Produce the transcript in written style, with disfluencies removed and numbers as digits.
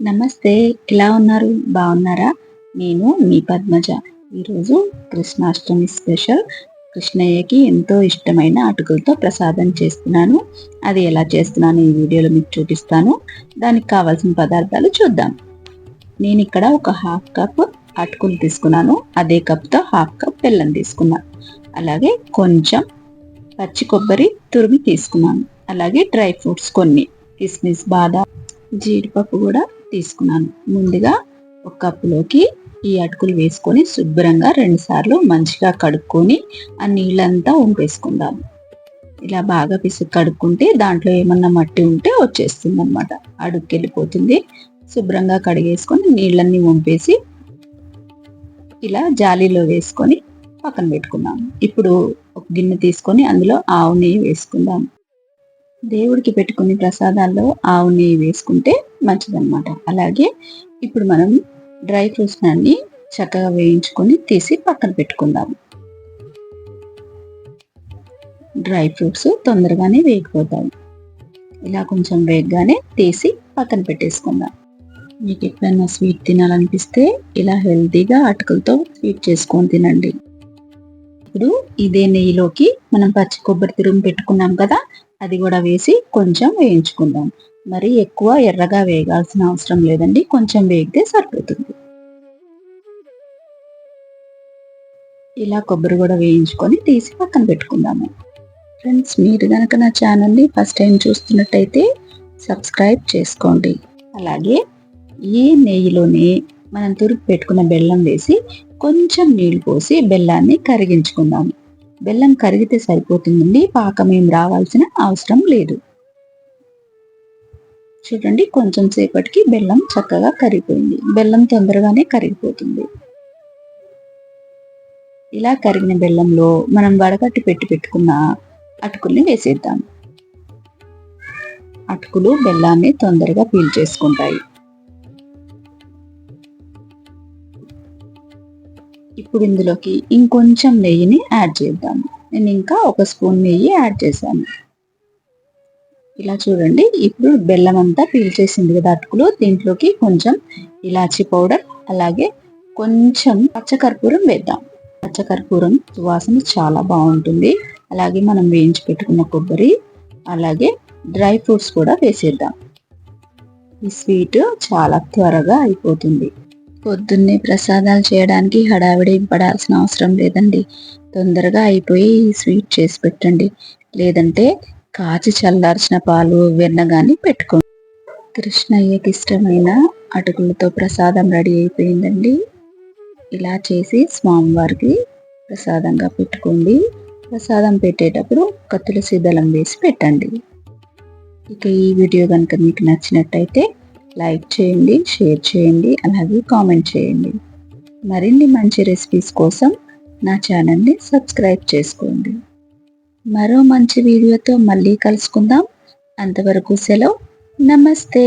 నమస్తే. ఎలా ఉన్నారు? బాగున్నారా? నేను మీ పద్మజ. ఈరోజు కృష్ణాష్టమి స్పెషల్ కృష్ణయ్యకి ఎంతో ఇష్టమైన అటుకులతో ప్రసాదం చేస్తున్నాను. అది ఎలా చేస్తున్నాను ఈ వీడియోలో మీకు చూపిస్తాను. దానికి కావాల్సిన పదార్థాలు చూద్దాం. నేను ఇక్కడ ఒక హాఫ్ కప్ అటుకులు తీసుకున్నాను. అదే కప్తో హాఫ్ కప్ బెల్లం తీసుకున్నాను. అలాగే కొంచెం పచ్చి కొబ్బరి తురిమి తీసుకున్నాను. అలాగే డ్రై ఫ్రూట్స్ కొన్ని కిస్మిస్, బాదాం, జీడిపప్పు కూడా తీసుకున్నాను. ముందుగా ఒక కప్పులోకి ఈ అటుకులు వేసుకొని శుభ్రంగా 2 సార్లు మంచిగా కడుక్కొని ఆ నీళ్ళంతా వంపేసుకుందాము. ఇలా బాగా పిసుకు కడుక్కుంటే దాంట్లో ఏమన్నా మట్టి ఉంటే వచ్చేస్తుంది అనమాట, అడుగుకి వెళ్ళిపోతుంది. శుభ్రంగా కడిగేసుకొని నీళ్ళన్నీ వంపేసి ఇలా జాలీలో వేసుకొని పక్కన పెట్టుకుందాం. ఇప్పుడు ఒక గిన్నె తీసుకొని అందులో ఆవు నెయ్యి వేసుకుందాం. దేవుడికి పెట్టుకునే ప్రసాదాల్లో ఆవు నెయ్యి వేసుకుంటే మంచిదన్నమాట. అలాగే ఇప్పుడు మనం డ్రై ఫ్రూట్స్ అన్ని చక్కగా వేయించుకొని తీసి పక్కన పెట్టుకుందాం. డ్రై ఫ్రూట్స్ తొందరగానే వేగిపోతాయి. ఇలా కొంచెం వేగగానే తీసి పక్కన పెట్టేసుకుందాం. మీకు ఎప్పుడైనా స్వీట్ తినాలనిపిస్తే ఇలా హెల్తీగా అటుకులతో స్వీట్ చేసుకొని తినండి. ఇప్పుడు ఇదే నెయ్యిలోకి మనం పచ్చి కొబ్బరి తురుము పెట్టుకున్నాం కదా, అది కూడా వేసి కొంచెం వేయించుకుందాం. మరి ఎక్కువ ఎర్రగా వేగాల్సిన అవసరం లేదండి, కొంచెం వేగితే సరిపోతుంది. ఇలా కొబ్బరి కూడా వేయించుకొని తీసి పక్కన పెట్టుకుందాము. ఫ్రెండ్స్, మీరు కనుక నా ఛానల్ని ఫస్ట్ టైం చూస్తున్నట్టయితే సబ్స్క్రైబ్ చేసుకోండి. అలాగే ఈ నెయ్యిలోనే మనం తురుపు పెట్టుకున్న బెల్లం వేసి కొంచెం నీళ్లు పోసి బెల్లాన్ని కరిగించుకుందాము. బెల్లం కరిగితే సరిపోతుందండి, పాకం ఏం రావాల్సిన అవసరం లేదు. చూడండి, కొంచెం సేపటికి బెల్లం చక్కగా కరిగిపోయింది. బెల్లం తొందరగానే కరిగిపోతుంది. ఇలా కరిగిన బెల్లంలో మనం వడగట్టి పెట్టుకున్న అటుకుల్ని వేసేద్దాం. అటుకులు బెల్లాన్ని తొందరగా పీల్చేసుకుంటాయి. ఇప్పుడు ఇందులోకి ఇంకొంచెం నెయ్యిని యాడ్ చేద్దాము. నేను ఇంకా 1 స్పూన్ నెయ్యి యాడ్ చేశాను. ఇలా చూడండి, ఇప్పుడు బెల్లం అంతా పీల్చేసింది కదా అటుకులు. దీంట్లోకి కొంచెం ఇలాచీ పౌడర్, అలాగే కొంచెం పచ్చకర్పూరం వేద్దాం. పచ్చకర్పూరం సువాసన చాలా బాగుంటుంది. అలాగే మనం వేయించి పెట్టుకున్న కొబ్బరి, అలాగే డ్రై ఫ్రూట్స్ కూడా వేసేద్దాం. ఈ స్వీట్ చాలా త్వరగా అయిపోతుంది. పొద్దున్నే ప్రసాదాలు చేయడానికి హడావిడి పడాల్సిన అవసరం లేదండి. తొందరగా అయిపోయి ఈ స్వీట్ చేసి పెట్టండి. లేదంటే కాచి చల్లార్చిన పాలు, వెన్న కానీ పెట్టుకోండి. కృష్ణయ్యకి ఇష్టమైన అటుకులతో ప్రసాదం రెడీ అయిపోయిందండి. ఇలా చేసి స్వామివారికి ప్రసాదంగా పెట్టుకోండి. ప్రసాదం పెట్టేటప్పుడు ఒక తులసి దళం వేసి పెట్టండి. ఇక ఈ వీడియో కనుక మీకు నచ్చినట్టయితే లైక్ చేయండి, షేర్ చేయండి, అలాగే కామెంట్ చేయండి. మరిన్ని మంచి రెసిపీస్ కోసం నా ఛానల్ని సబ్స్క్రైబ్ చేసుకోండి. మరో మంచి వీడియోతో మళ్ళీ కలుసుకుందాం. అంతవరకు సెలవు. నమస్తే.